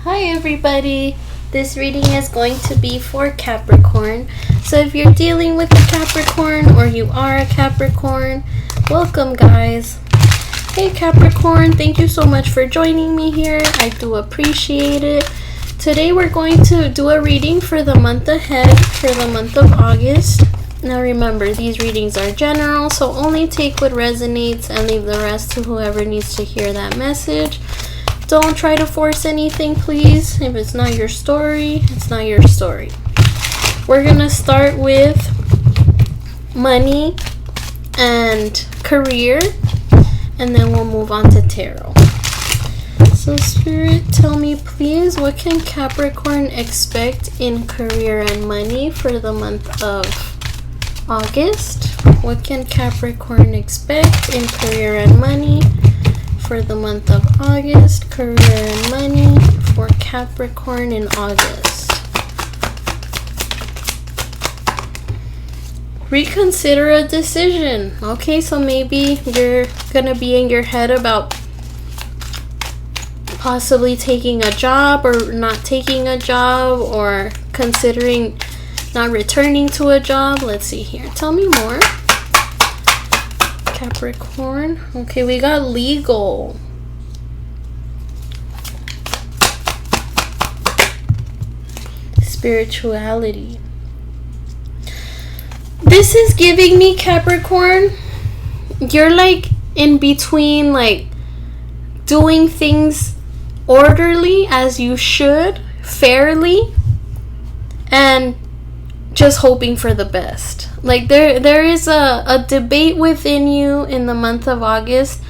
Hi everybody! This reading is going to be for Capricorn. So if you're dealing with a Capricorn or you are a Capricorn, welcome guys! Hey Capricorn, thank you so much for joining me here. I do appreciate it. Today we're going to do a reading for the month ahead, for the month of August. Now remember, these readings are general, so only take what resonates and leave the rest to whoever needs to hear that message. Don't try to force anything, please. If it's not your story, it's not your story. We're going to start with money and career, and then we'll move on to tarot. So Spirit, tell me please, what can Capricorn expect in career and money for the month of August? What can Capricorn expect in career and money for the month of August? Career and money for Capricorn in August. Reconsider a decision. Okay, so maybe you're gonna be in your head about possibly taking a job or not taking a job, or considering not returning to a job. Let's see here. Tell me more. Capricorn. Okay, we got legal. Spirituality. This is giving me, Capricorn, you're like in between, like doing things orderly as you should, fairly, and just hoping for the best. Like there is a debate within you in the month of August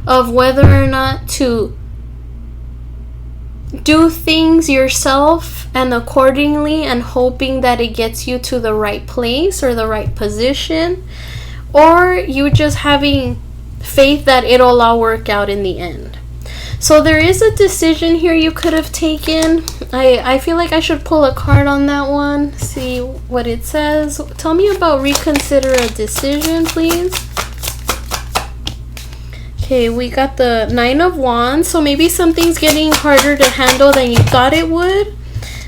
of whether or not to do things yourself and accordingly, and hoping that it gets you to the right place or the right position, or you just having faith that it'll all work out in the end. So there is a decision here you could have taken. I feel like I should pull a card on that one, see what it says. Tell me about reconsider a decision, please. Okay, we got the Nine of Wands. So maybe something's getting harder to handle than you thought it would.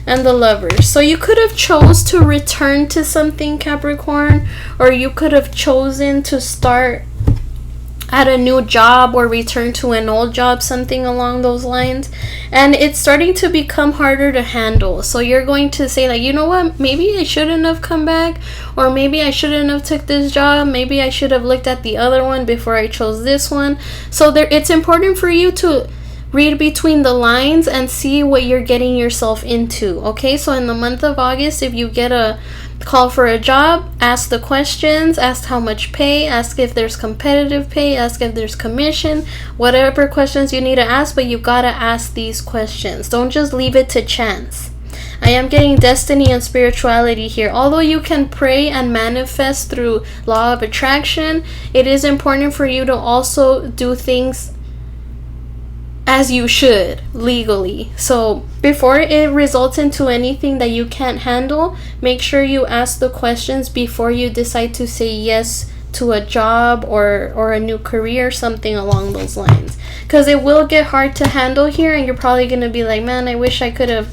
And the Lovers. So you could have chose to return to something, Capricorn, or you could have chosen to start at a new job or return to an old job, something along those lines, and it's starting to become harder to handle. So you're going to say, like, you know what, maybe I shouldn't have come back, or maybe I shouldn't have took this job, maybe I should have looked at the other one before I chose this one. So it's important for you to read between the lines and see what you're getting yourself into. Okay, so in the month of August, if you get a call for a job, ask the questions, ask how much pay, ask if there's competitive pay, ask if there's commission, whatever questions you need to ask, but you gotta ask these questions. Don't just leave it to chance. I am getting destiny and spirituality here. Although you can pray and manifest through law of attraction, it is important for you to also do things as you should, legally. So before it results into anything that you can't handle, make sure you ask the questions before you decide to say yes to a job or a new career, something along those lines. Because it will get hard to handle here, and you're probably going to be like, man, I wish I could have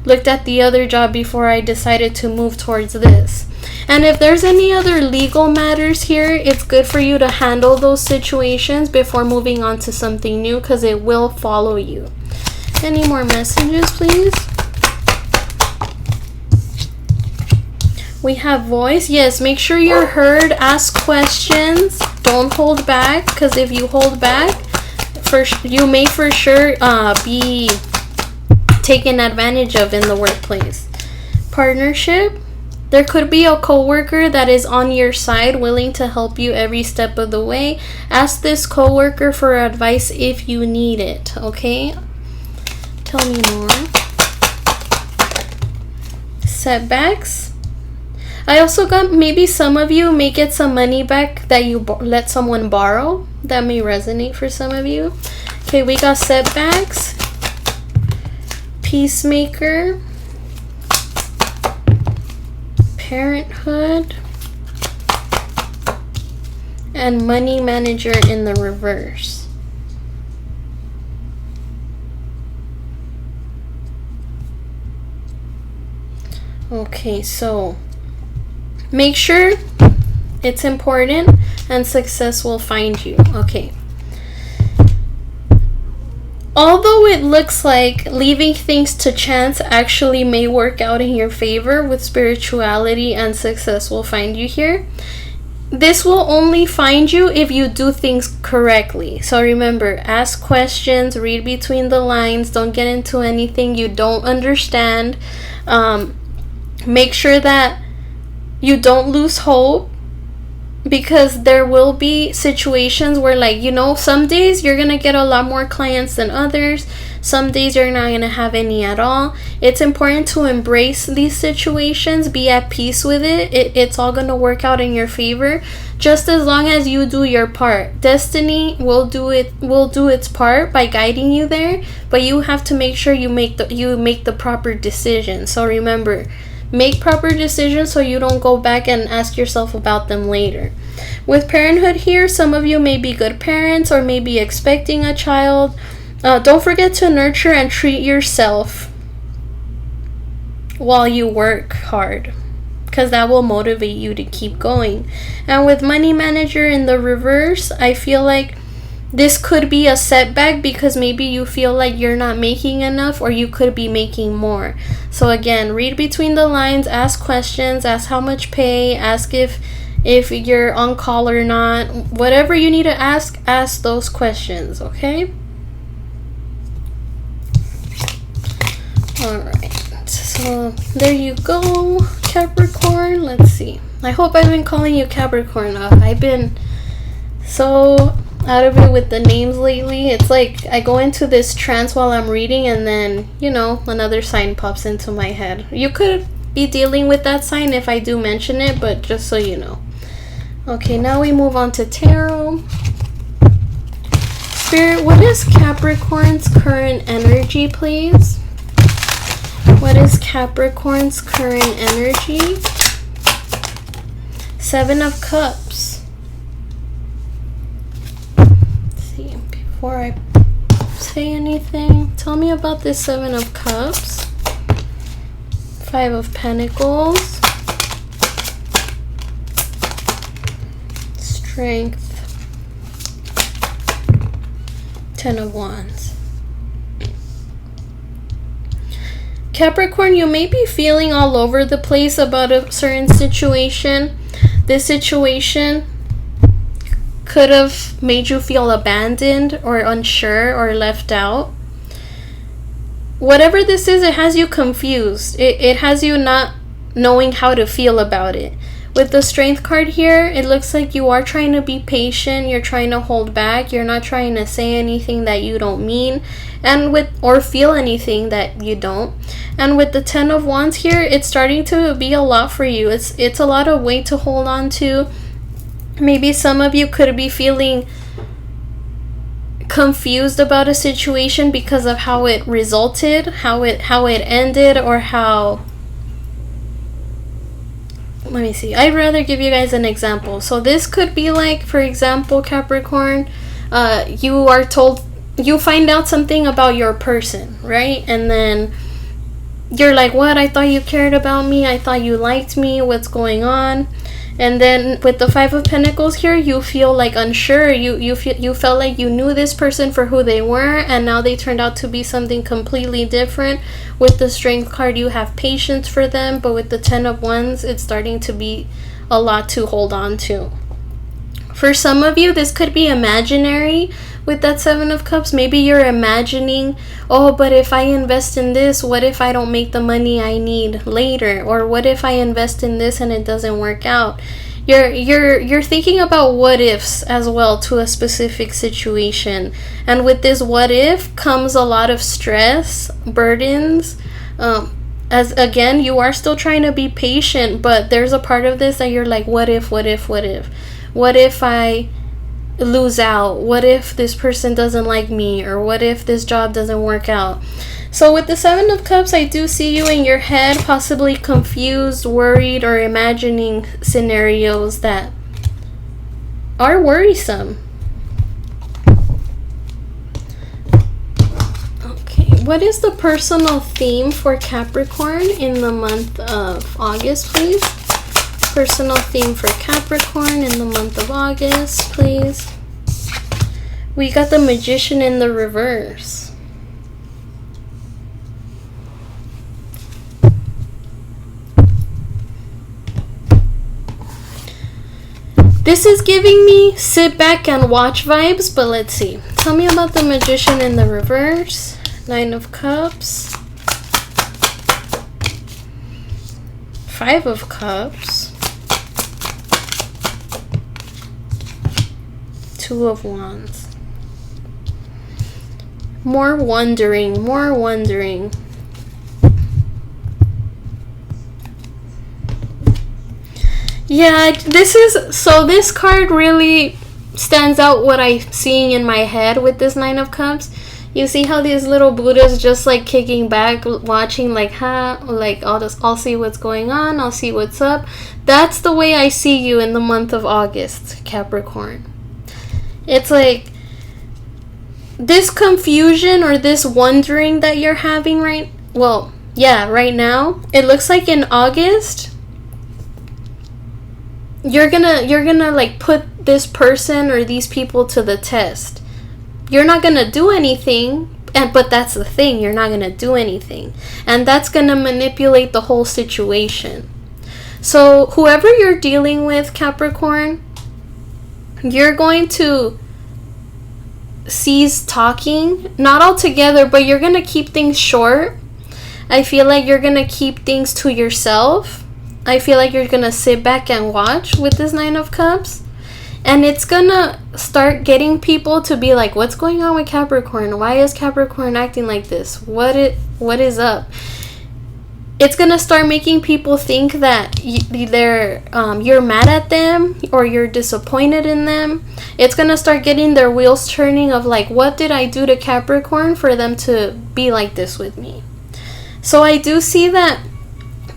looked at the other job before I decided to move towards this. And if there's any other legal matters here, it's good for you to handle those situations before moving on to something new, because it will follow you. Any more messages, please? We have voice. Yes, make sure you're heard. Ask questions. Don't hold back, because if you hold back, you may for sure be taken advantage of in the workplace. Partnership. There could be a coworker that is on your side, willing to help you every step of the way. Ask this coworker for advice if you need it, okay? Tell me more. Setbacks. I also got, maybe some of you may get some money back that you let someone borrow. That may resonate for some of you. Okay, we got setbacks. Peacemaker. Parenthood, and money manager in the reverse. Okay, so make sure it's important and success will find you. Okay. Although it looks like leaving things to chance actually may work out in your favor with spirituality and success will find you here, this will only find you if you do things correctly. So remember, ask questions, read between the lines, don't get into anything you don't understand. Make sure that you don't lose hope, because there will be situations where, like, you know, some days you're gonna get a lot more clients than others, some days you're not gonna have any at all. It's important to embrace these situations, be at peace with it. It's all gonna work out in your favor, just as long as you do your part. Destiny will do its part by guiding you there, but you have to make sure you make the proper decision. So remember, make proper decisions so you don't go back and ask yourself about them later. With parenthood here, some of you may be good parents or may be expecting a child. Don't forget to nurture and treat yourself while you work hard, because that will motivate you to keep going. And with money manager in the reverse, I feel like this could be a setback because maybe you feel like you're not making enough, or you could be making more. So again, read between the lines, ask questions, ask how much pay, ask if you're on call or not. Whatever you need to ask those questions, okay? Alright, so there you go, Capricorn. Let's see. I hope I've been calling you Capricorn enough. I've been so out of it with the names lately. It's like I go into this trance while I'm reading, and then, you know, another sign pops into my head. You could be dealing with that sign if I do mention it, but just so you know. Okay, now we move on to tarot. Spirit, what is Capricorn's current energy, please? What is Capricorn's current energy? 7 of Cups. Before I say anything, tell me about this 7 of Cups. 5 of Pentacles. Strength. 10 of Wands. Capricorn, you may be feeling all over the place about a certain situation. This situation could have made you feel abandoned or unsure or left out. Whatever this is, it has you confused. It has you not knowing how to feel about it. With the Strength card here, it looks like you are trying to be patient. You're trying to hold back. You're not trying to say anything that you don't mean, or feel anything that you don't. And with the 10 of Wands here, it's starting to be a lot for you. It's a lot of weight to hold on to. Maybe some of you could be feeling confused about a situation because of how it resulted, how it ended, or how... Let me see. I'd rather give you guys an example. So this could be like, for example, Capricorn, you are told, you find out something about your person, right? And then you're like, what? I thought you cared about me. I thought you liked me. What's going on? And then with the 5 of Pentacles here, you feel like unsure. You felt like you knew this person for who they were, and now they turned out to be something completely different. With the Strength card, you have patience for them, but with the 10 of Wands, it's starting to be a lot to hold on to. For some of you, this could be imaginary. With that 7 of Cups, maybe you're imagining, oh, but if I invest in this, what if I don't make the money I need later? Or what if I invest in this and it doesn't work out? You're thinking about what ifs as well to a specific situation. And with this what if comes a lot of stress, burdens. As again, you are still trying to be patient, but there's a part of this that you're like, what if? What if I lose out? What if this person doesn't like me? Or what if this job doesn't work out? So with the 7 of Cups, I do see you in your head, possibly confused, worried, or imagining scenarios that are worrisome. Okay, What is the personal theme for Capricorn in the month of August, please? Personal theme for Capricorn in the month of August, please. We got the Magician in the reverse. This is giving me sit back and watch vibes, but let's see. Tell me about the Magician in the reverse. Nine of Cups. Five of Cups. Two of Wands. More wondering, more wondering. Yeah, this card really stands out what I'm seeing in my head with this Nine of Cups. You see how these little Buddhas just like kicking back, watching like, like I'll see what's going on, I'll see what's up. That's the way I see you in the month of August, Capricorn. It's like this confusion or this wondering that you're having right now. It looks like in August you're gonna like put this person or these people to the test. You're not gonna do anything, but that's the thing, you're not gonna do anything, and that's gonna manipulate the whole situation. So whoever you're dealing with, Capricorn, you're going to cease talking, not altogether, but you're gonna keep things short. I feel like you're gonna keep things to yourself. I feel like you're gonna sit back and watch with this Nine of Cups, and it's gonna start getting people to be like, what's going on with Capricorn? Why is Capricorn acting like this? What is up? It's gonna start making people think that you're mad at them or you're disappointed in them. It's gonna start getting their wheels turning of like, what did I do to Capricorn for them to be like this with me? So I do see that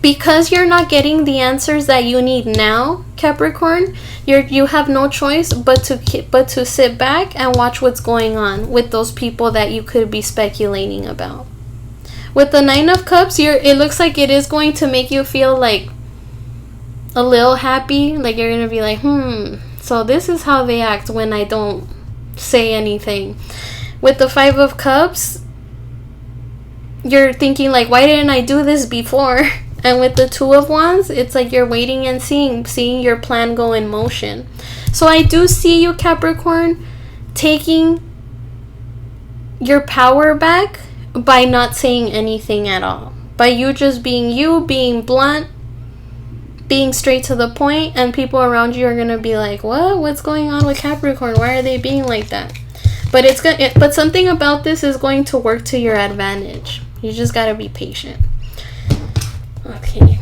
because you're not getting the answers that you need now, Capricorn, you have no choice but to sit back and watch what's going on with those people that you could be speculating about. With the Nine of Cups, it looks like it is going to make you feel like a little happy, like you're gonna be like, so this is how they act when I don't say anything. With the Five of Cups, you're thinking like, why didn't I do this before? And with the Two of Wands, it's like you're waiting and seeing your plan go in motion. So I do see you, Capricorn, taking your power back by not saying anything at all. By you just being you, being blunt, being straight to the point, and people around you are going to be like, what? What's going on with Capricorn? Why are they being like that? But something about this is going to work to your advantage. You just got to be patient. Okay.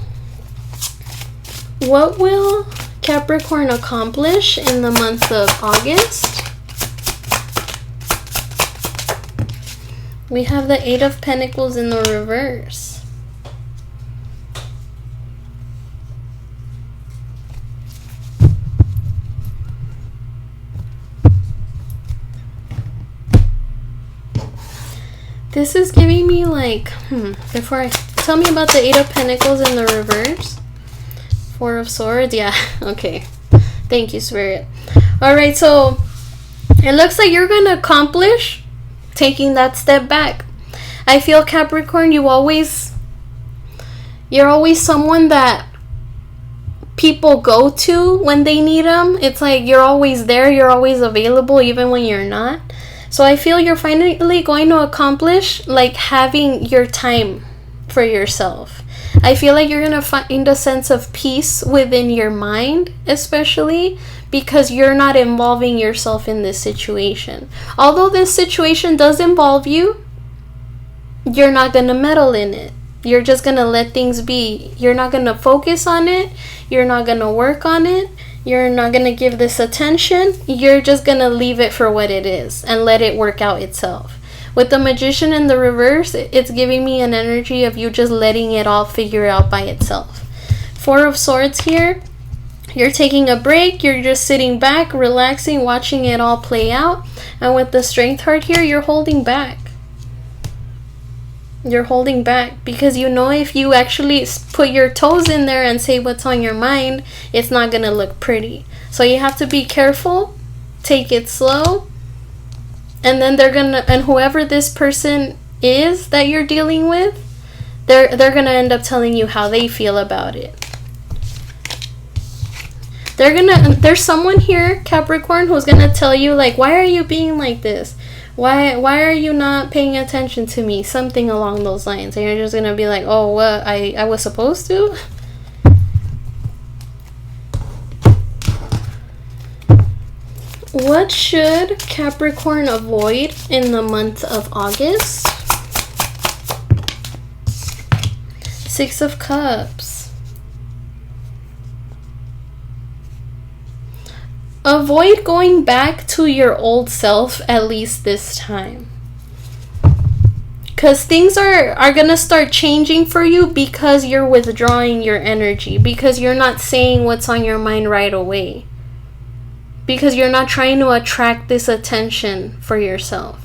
What will Capricorn accomplish in the month of August? We have the Eight of Pentacles in the reverse. This is giving me like, tell me about the Eight of Pentacles in the reverse. Four of Swords, yeah, okay. Thank you, Spirit. Alright, so it looks like you're going to accomplish taking that step back. I feel, Capricorn, you're always someone that people go to when they need them. It's like you're always there, you're always available even when you're not. So I feel you're finally going to accomplish like having your time for yourself. I feel like you're going to find a sense of peace within your mind, especially because you're not involving yourself in this situation. Although this situation does involve you, you're not going to meddle in it. You're just going to let things be. You're not going to focus on it. You're not going to work on it. You're not going to give this attention. You're just going to leave it for what it is and let it work out itself. With the Magician in the reverse, it's giving me an energy of you just letting it all figure out by itself. Four of Swords here. You're taking a break. You're just sitting back, relaxing, watching it all play out. And with the Strength card here, you're holding back. You're holding back because you know if you actually put your toes in there and say what's on your mind, it's not going to look pretty. So you have to be careful, take it slow, and then and whoever this person is that you're dealing with, they're going to end up telling you how they feel about it. There's someone here, Capricorn, who's going to tell you, like, why are you being like this? Why are you not paying attention to me? Something along those lines. And you're just going to be like, oh, what? I was supposed to? What should Capricorn avoid in the month of August? Six of Cups. Avoid going back to your old self, at least this time. Because things are going to start changing for you because you're withdrawing your energy. Because you're not saying what's on your mind right away. Because you're not trying to attract this attention for yourself.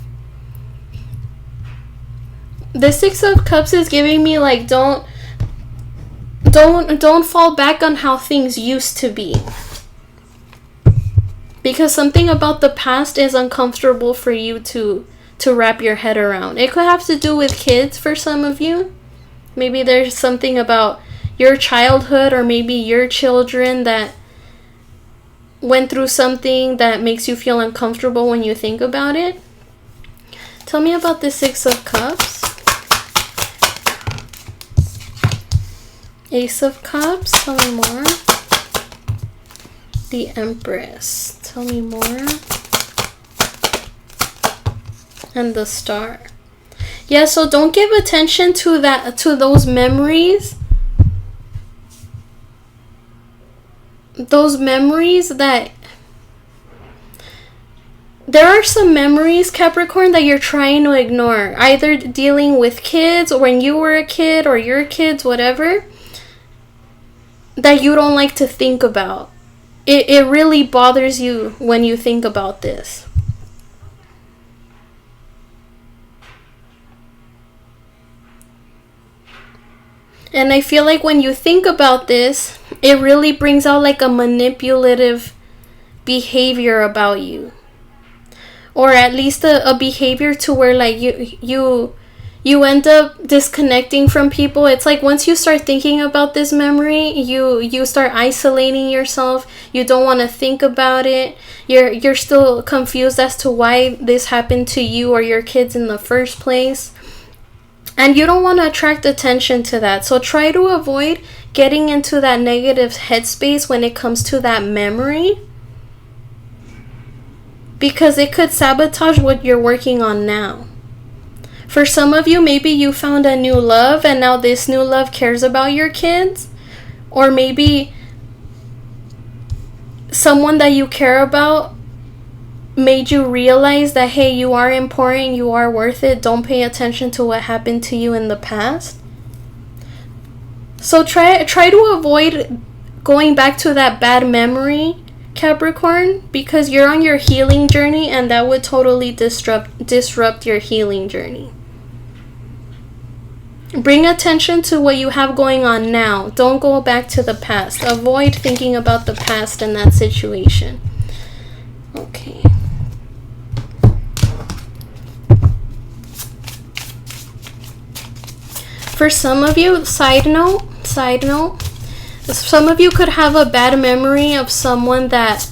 The Six of Cups is giving me like don't fall back on how things used to be. Because something about the past is uncomfortable for you to wrap your head around. It could have to do with kids for some of you. Maybe there's something about your childhood or maybe your children that went through something that makes you feel uncomfortable when you think about it. Tell me about the Six of Cups. Ace of Cups. Tell me more. The Empress. Tell me more. And the Star. Yeah, so don't give attention to those memories. Those memories that... There are some memories, Capricorn, that you're trying to ignore. Either dealing with kids, or when you were a kid, or your kids, whatever. That you don't like to think about. It really bothers you when you think about this. And I feel like when you think about this, it really brings out like a manipulative behavior about you. Or at least a behavior to where like you end up disconnecting from people. It's like once you start thinking about this memory, you start isolating yourself. You don't want to think about it. You're still confused as to why this happened to you or your kids in the first place. And you don't want to attract attention to that. So try to avoid getting into that negative headspace when it comes to that memory. Because it could sabotage what you're working on now. For some of you, maybe you found a new love and now this new love cares about your kids. Or maybe someone that you care about made you realize that, hey, you are important, you are worth it. Don't pay attention to what happened to you in the past. So try to avoid going back to that bad memory, Capricorn, because you're on your healing journey and that would totally disrupt your healing journey. Bring attention to what you have going on now. Don't go back to the past. Avoid thinking about the past in that situation. Okay. For some of you, side note, some of you could have a bad memory of someone that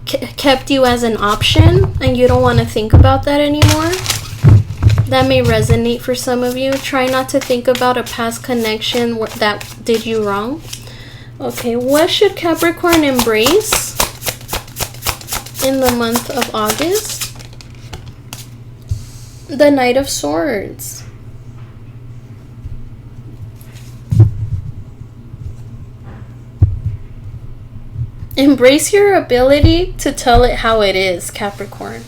kept you as an option and you don't want to think about that anymore. That may resonate for some of you. Try not to think about a past connection that did you wrong. Okay, what should Capricorn embrace in the month of August? The Knight of Swords. Embrace your ability to tell it how it is, Capricorn.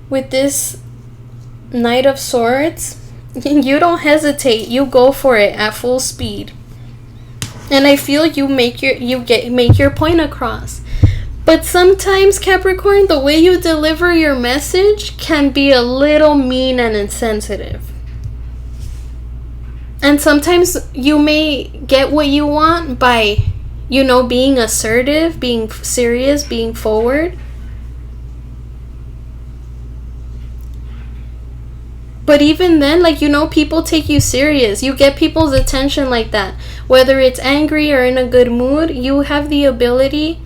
With this Knight of Swords, you don't hesitate. You go for it at full speed. And I feel you make your point across. But sometimes, Capricorn, the way you deliver your message can be a little mean and insensitive. And sometimes you may get what you want by, being assertive, being serious, being forward. But even then, people take you serious. You get people's attention like that. Whether it's angry or in a good mood, you have the ability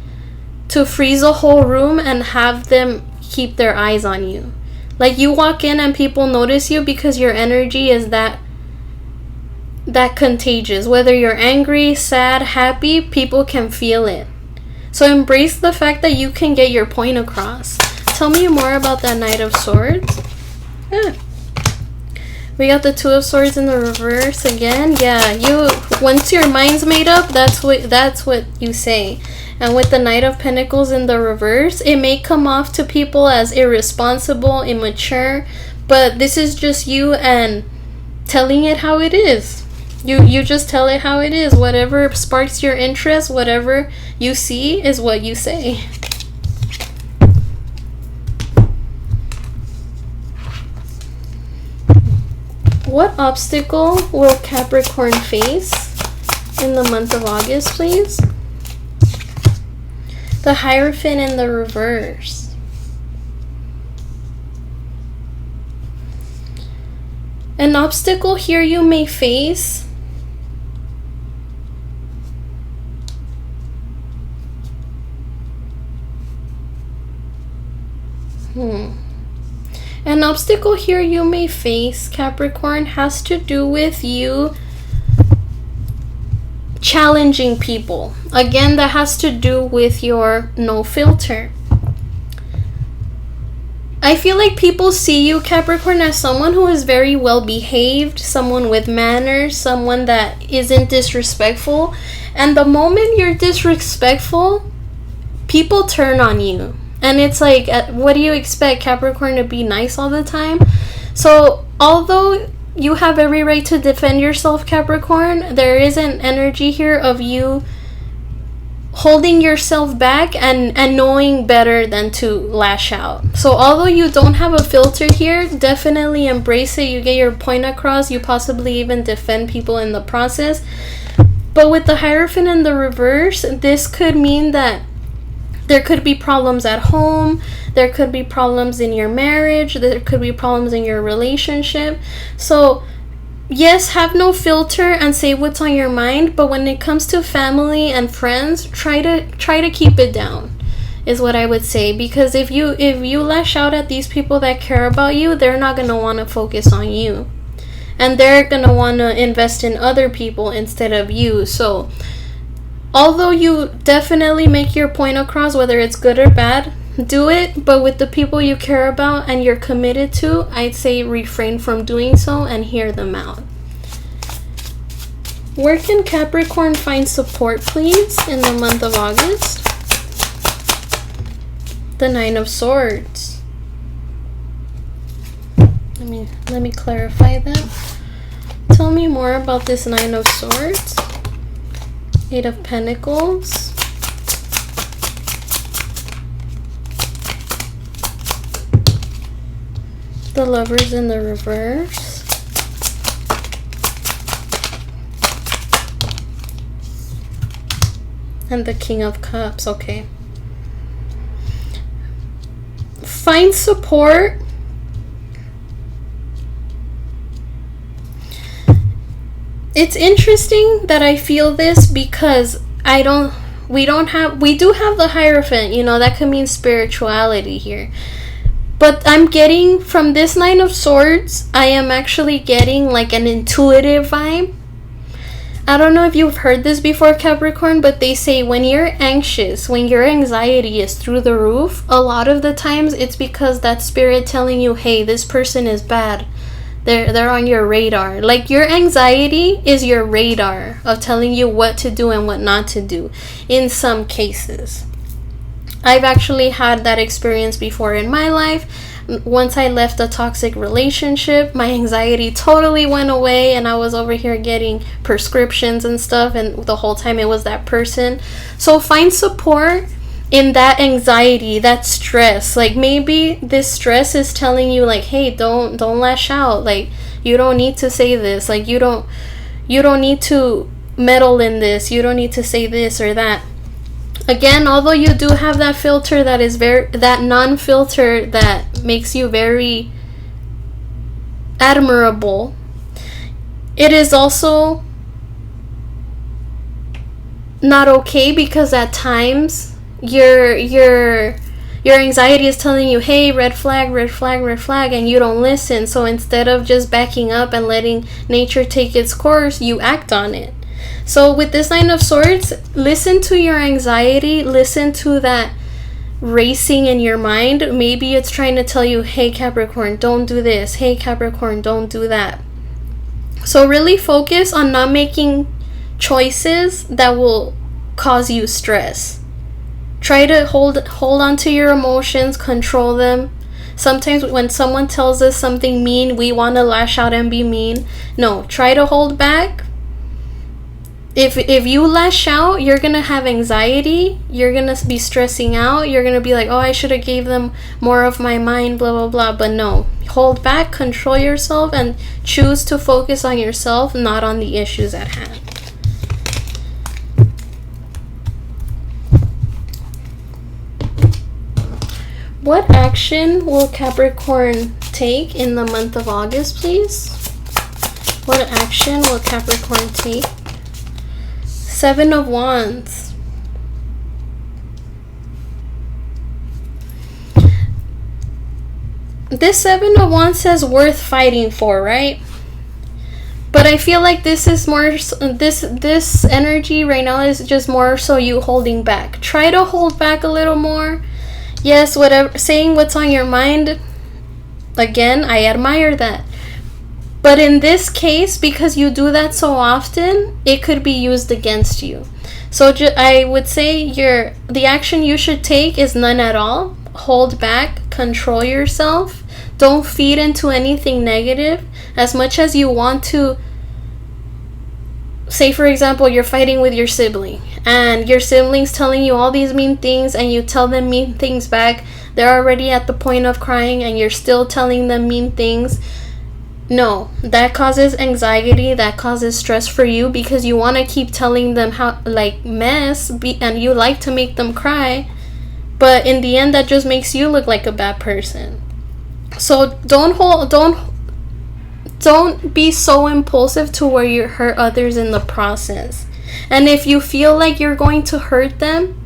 to freeze a whole room and have them keep their eyes on you. Like, you walk in and people notice you because your energy is that contagious. Whether you're angry, sad, happy, people can feel it. So embrace the fact that you can get your point across. Tell me more about that Knight of Swords. We got the Two of Swords in the reverse again. Yeah, once your mind's made up, that's what you say. And with the Knight of Pentacles in the reverse, it may come off to people as irresponsible, immature, but this is just you and telling it how it is. You just tell it how it is. Whatever sparks your interest, whatever you see is what you say. What obstacle will Capricorn face in the month of August, please? The Hierophant in the reverse. An obstacle here you may face An obstacle here you may face, Capricorn, has to do with you challenging people. Again, that has to do with your no filter. I feel like people see you, Capricorn, as someone who is very well behaved, someone with manners, someone that isn't disrespectful. And the moment you're disrespectful, people turn on you. And it's like, what do you expect, Capricorn, to be nice all the time? So, although you have every right to defend yourself, Capricorn, there is an energy here of you holding yourself back and knowing better than to lash out. So, although you don't have a filter here, definitely embrace it. You get your point across. You possibly even defend people in the process. But with the Hierophant in the reverse, this could mean that there could be problems at home, there could be problems in your marriage, there could be problems in your relationship. So, yes, have no filter and say what's on your mind, but when it comes to family and friends, try to keep it down, is what I would say. Because if you lash out at these people that care about you, they're not going to want to focus on you. And they're going to want to invest in other people instead of you. So, although you definitely make your point across, whether it's good or bad, do it. But with the people you care about and you're committed to, I'd say refrain from doing so and hear them out. Where can Capricorn find support, please, in the month of August? The Nine of Swords. Let me clarify that. Tell me more about this Nine of Swords. Eight of Pentacles. The Lovers in the reverse. And the King of Cups. Okay. Find support. It's interesting that I feel this because we do have the Hierophant, that could mean spirituality here. But I'm getting from this Nine of Swords, I am actually getting like an intuitive vibe. I don't know if you've heard this before, Capricorn, but they say when you're anxious, when your anxiety is through the roof, a lot of the times it's because that spirit telling you, hey, this person is bad. They're on your radar. Like, your anxiety is your radar of telling you what to do and what not to do in some cases. I've actually had that experience before in my life. Once I left a toxic relationship, my anxiety totally went away and I was over here getting prescriptions and stuff, and the whole time it was that person. So find support in that anxiety, that stress. Like, maybe this stress is telling you, like, hey, don't lash out. Like, you don't need to say this. Like, you don't You don't need to meddle in this. You don't need to say this or that. Again, although you do have that filter that is that non-filter that makes you very admirable, it is also not okay, because at times your anxiety is telling you, hey, red flag, red flag, red flag, and you don't listen. So instead of just backing up and letting nature take its course, you act on it. So with this Nine of Swords, listen to your anxiety, listen to that racing in your mind. Maybe it's trying to tell you, hey Capricorn, don't do this. Hey Capricorn, don't do that. So really focus on not making choices that will cause you stress. Try to hold on to your emotions, control them. Sometimes when someone tells us something mean, we want to lash out and be mean. No, try to hold back. If you lash out, you're going to have anxiety. You're going to be stressing out. You're going to be like, oh, I should have gave them more of my mind, blah, blah, blah. But no, hold back, control yourself, and choose to focus on yourself, not on the issues at hand. What action will Capricorn take in the month of August, please? What action will Capricorn take? 7 of Wands. This 7 of Wands says worth fighting for, right? But I feel like this is more, this energy right now is just more so you holding back. Try to hold back a little more. Yes, whatever, saying what's on your mind, again, I admire that. But in this case, because you do that so often, it could be used against you. So I would say the action you should take is none at all. Hold back, control yourself. Don't feed into anything negative. As much as you want to, say for example, you're fighting with your sibling, and your sibling's telling you all these mean things, and you tell them mean things back. They're already at the point of crying, and you're still telling them mean things. No, that causes anxiety, that causes stress for you, because you want to keep telling them how, like, and you like to make them cry, but in the end that just makes you look like a bad person. So don't be so impulsive to where you hurt others in the process. And if you feel like you're going to hurt them,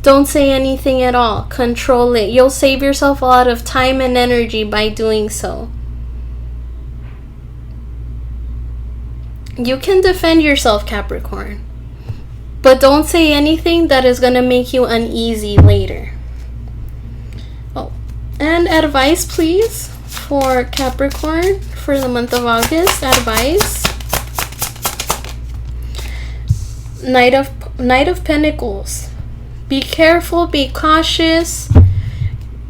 don't say anything at all. Control it. You'll save yourself a lot of time and energy by doing so. You can defend yourself, Capricorn, but don't say anything that is going to make you uneasy later. Oh, and advice, please, for Capricorn for the month of August. Advice. Knight of Pentacles. Be careful, be cautious.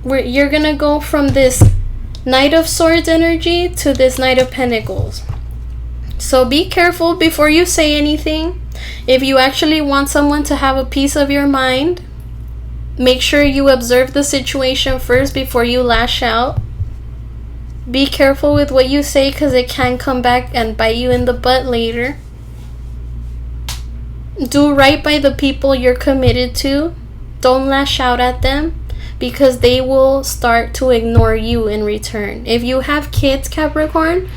You're going to go from this Knight of Swords energy to this Knight of Pentacles. So be careful before you say anything. If you actually want someone to have a piece of your mind, make sure you observe the situation first before you lash out. Be careful with what you say, because it can come back and bite you in the butt later. Do right by the people you're committed to. Don't lash out at them, because they will start to ignore you in return. If you have kids, Capricorn,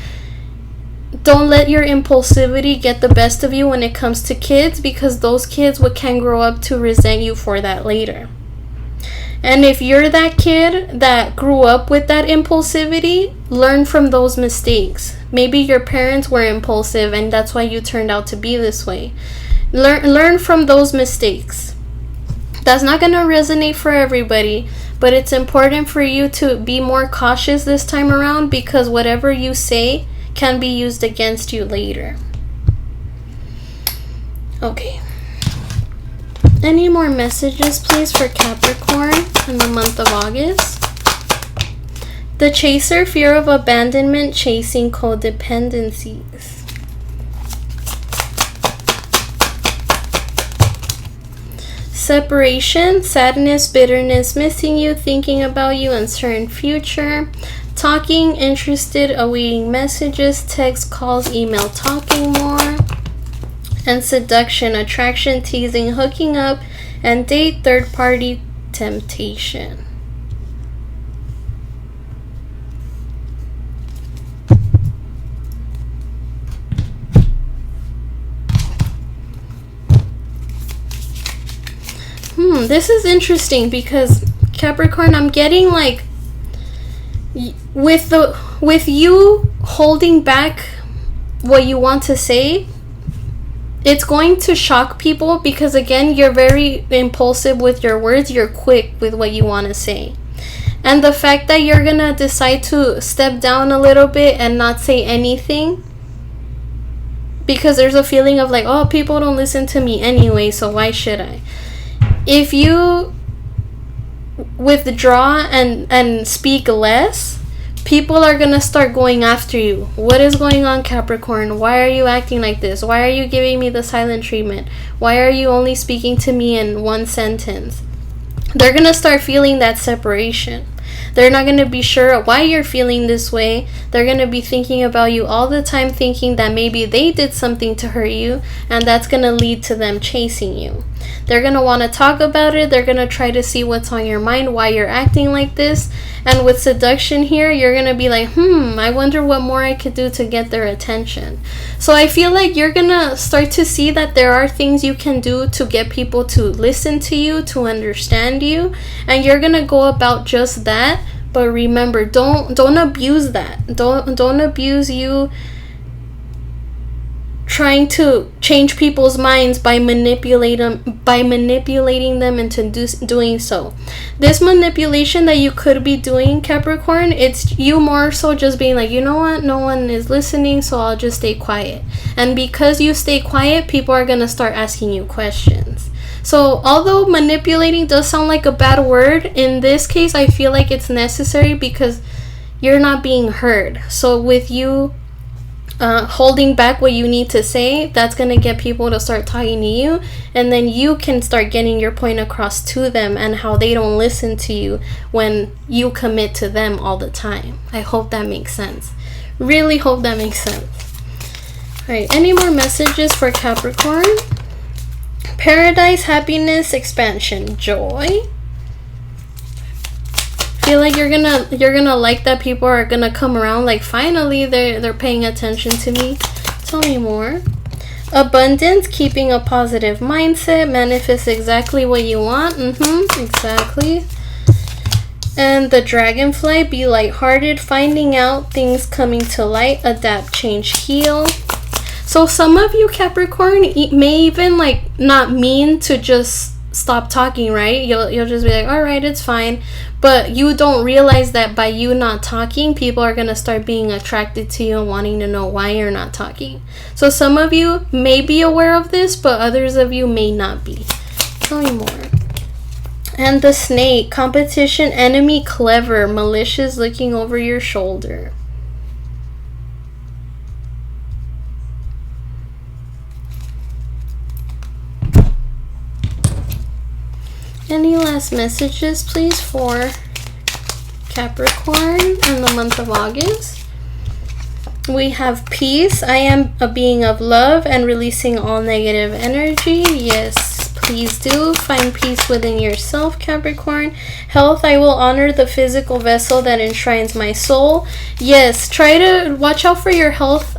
don't let your impulsivity get the best of you when it comes to kids, because those kids can grow up to resent you for that later. And if you're that kid that grew up with that impulsivity, learn from those mistakes. Maybe your parents were impulsive and that's why you turned out to be this way. Learn from those mistakes. That's not going to resonate for everybody, but it's important for you to be more cautious this time around, because whatever you say can be used against you later. Okay. Any more messages, please, for Capricorn in the month of August? The Chaser, fear of abandonment, chasing codependencies. Separation, sadness, bitterness, missing you, thinking about you, uncertain future. Talking, interested, awaiting messages, text, calls, email, talking more. And seduction, attraction, teasing, hooking up, and date, third party, temptation. This is interesting because Capricorn, I'm getting like with you holding back what you want to say, it's going to shock people because again, you're very impulsive with your words, you're quick with what you want to say. And the fact that you're gonna decide to step down a little bit and not say anything because there's a feeling of like, oh, people don't listen to me anyway, so why should I? If you withdraw and speak less, people are gonna start going after you. What is going on, Capricorn? Why are you acting like this? Why are you giving me the silent treatment? Why are you only speaking to me in one sentence? They're gonna start feeling that separation. They're not gonna be sure why you're feeling this way. They're gonna be thinking about you all the time, thinking that maybe they did something to hurt you, and that's gonna lead to them chasing you. They're gonna want to talk about it. They're gonna try to see what's on your mind, why you're acting like this. And with seduction here, you're gonna be like, I wonder what more I could do to get their attention. So I feel like you're gonna start to see that there are things you can do to get people to listen to you, to understand you, and you're gonna go about just that. But remember, don't abuse that. Don't abuse you trying to change people's minds by manipulating them into doing so. This manipulation that you could be doing, Capricorn, it's you more so just being like, you know what, no one is listening, so I'll just stay quiet. And because you stay quiet, people are gonna start asking you questions. So although manipulating does sound like a bad word, in this case I feel like it's necessary because you're not being heard. So with you holding back what you need to say, that's going to get people to start talking to you, and then you can start getting your point across to them and how they don't listen to you when you commit to them all the time. I hope that makes sense. Really hope that makes sense. Alright, any more messages for Capricorn? Paradise, happiness, expansion, joy. Feel like you're gonna like that people are gonna come around, like finally they're paying attention to me. Tell me more. Abundance, keeping a positive mindset, manifest exactly what you want. Exactly. And the dragonfly, be lighthearted, finding out things coming to light, adapt, change, heal. So some of you, Capricorn, may even like not mean to just stop talking, right? You'll just be like, all right, it's fine. But you don't realize that by you not talking, people are going to start being attracted to you and wanting to know why you're not talking. So some of you may be aware of this, but others of you may not be. Tell me more. And the snake, competition, enemy, clever, malicious, looking over your shoulder. Any last messages, please, for Capricorn in the month of August? We have peace. I am a being of love and releasing all negative energy. Yes, please do. Find peace within yourself, Capricorn. Health. I will honor the physical vessel that enshrines my soul. Yes, try to watch out for your health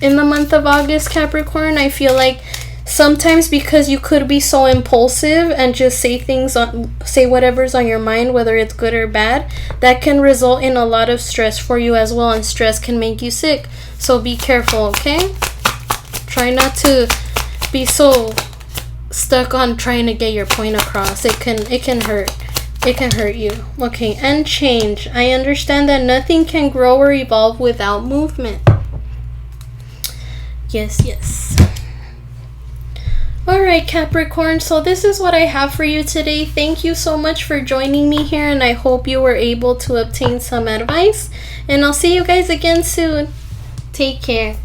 in the month of August, Capricorn. I feel like sometimes because you could be so impulsive and just say whatever's on your mind, whether it's good or bad, that can result in a lot of stress for you as well, and stress can make you sick. So be careful, okay? Try not to be so stuck on trying to get your point across. It can hurt. It can hurt you. Okay, and change. I understand that nothing can grow or evolve without movement. Yes. Alright, Capricorn, so this is what I have for you today. Thank you so much for joining me here, and I hope you were able to obtain some advice. And I'll see you guys again soon. Take care.